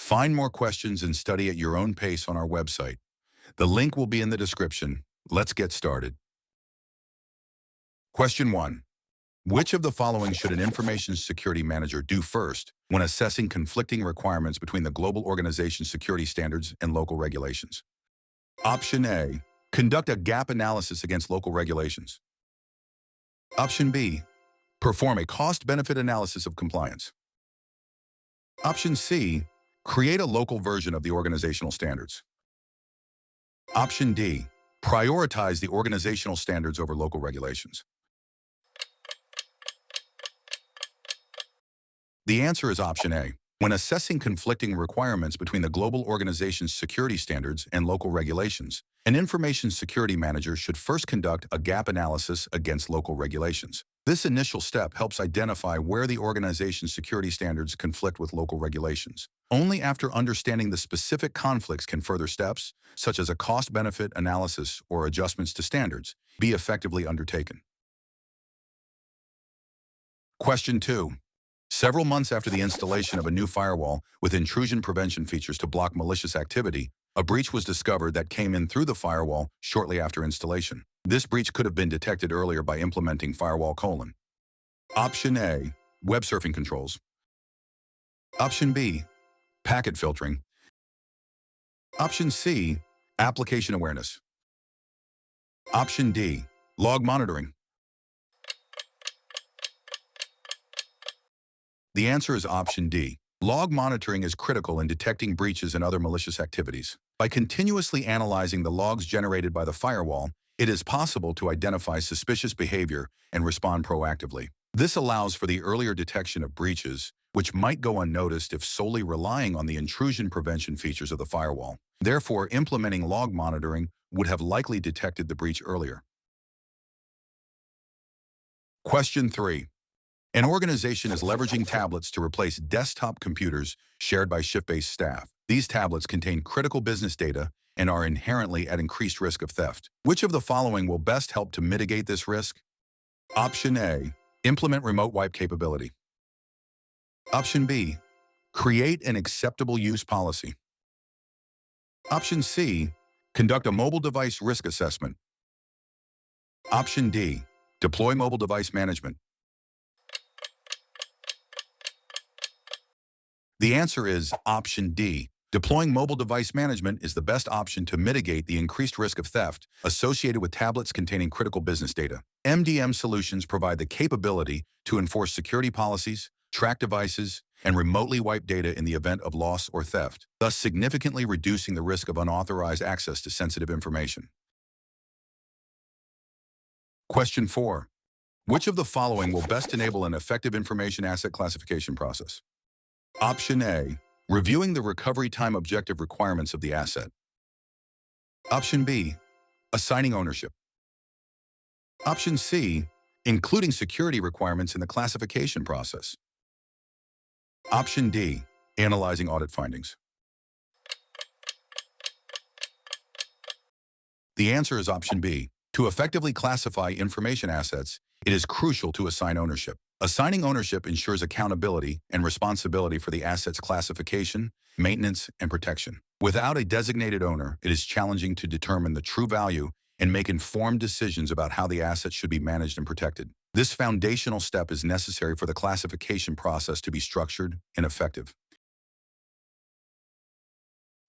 Find more questions and study at your own pace on our website. The link will be in the description. Let's get started. Question 1. Which of the following should an information security manager do first when assessing conflicting requirements between the global organization security standards and local regulations? Option A. Conduct a gap analysis against local regulations. Option B. Perform a cost-benefit analysis of compliance. Option C. Create a local version of the organizational standards. Option D. Prioritize the organizational standards over local regulations. The answer is option A. When assessing conflicting requirements between the global organization's security standards and local regulations, an information security manager should first conduct a gap analysis against local regulations. This initial step helps identify where the organization's security standards conflict with local regulations. Only after understanding the specific conflicts can further steps, such as a cost-benefit analysis or adjustments to standards, be effectively undertaken. Question 2. Several months after the installation of a new firewall with intrusion prevention features to block malicious activity, a breach was discovered that came in through the firewall shortly after installation. This breach could have been detected earlier by implementing firewall : Option A. Web surfing controls. Option B. Packet filtering. Option C. Application awareness. Option D. Log monitoring. The answer is option D. Log monitoring is critical in detecting breaches and other malicious activities. By continuously analyzing the logs generated by the firewall, it is possible to identify suspicious behavior and respond proactively. This allows for the earlier detection of breaches, which might go unnoticed if solely relying on the intrusion prevention features of the firewall. Therefore, implementing log monitoring would have likely detected the breach earlier. Question 3. An organization is leveraging tablets to replace desktop computers shared by shift-based staff. These tablets contain critical business data and are inherently at increased risk of theft. Which of the following will best help to mitigate this risk? Option A. Implement remote wipe capability. Option B. Create an acceptable use policy. Option C. Conduct a mobile device risk assessment. Option D. Deploy mobile device management. The answer is option D. Deploying mobile device management is the best option to mitigate the increased risk of theft associated with tablets containing critical business data. MDM solutions provide the capability to enforce security policies, track devices, and remotely wipe data in the event of loss or theft, thus significantly reducing the risk of unauthorized access to sensitive information. Question 4. Which of the following will best enable an effective information asset classification process? Option A. Reviewing the recovery time objective requirements of the asset. Option B. Assigning ownership. Option C. Including security requirements in the classification process. Option D. Analyzing audit findings. The answer is option B. To effectively classify information assets, it is crucial to assign ownership. Assigning ownership ensures accountability and responsibility for the asset's classification, maintenance, and protection. Without a designated owner, it is challenging to determine the true value and make informed decisions about how the asset should be managed and protected. This foundational step is necessary for the classification process to be structured and effective.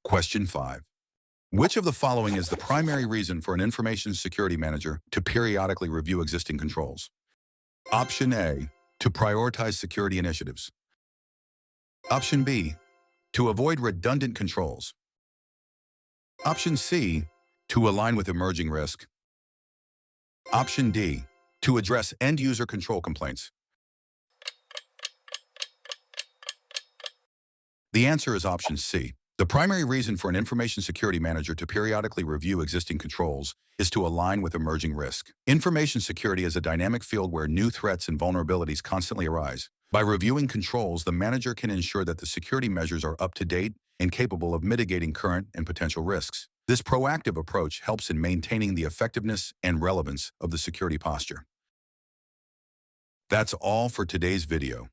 Question 5. Which of the following is the primary reason for an information security manager to periodically review existing controls? Option A. To prioritize security initiatives. Option B. To avoid redundant controls. Option C. To align with emerging risk. Option D. To address end-user control complaints. The answer is option C. The primary reason for an information security manager to periodically review existing controls is to align with emerging risk. Information security is a dynamic field where new threats and vulnerabilities constantly arise. By reviewing controls, the manager can ensure that the security measures are up to date and capable of mitigating current and potential risks. This proactive approach helps in maintaining the effectiveness and relevance of the security posture. That's all for today's video.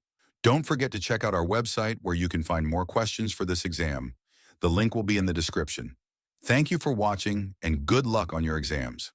Don't forget to check out our website where you can find more questions for this exam. The link will be in the description. Thank you for watching and good luck on your exams.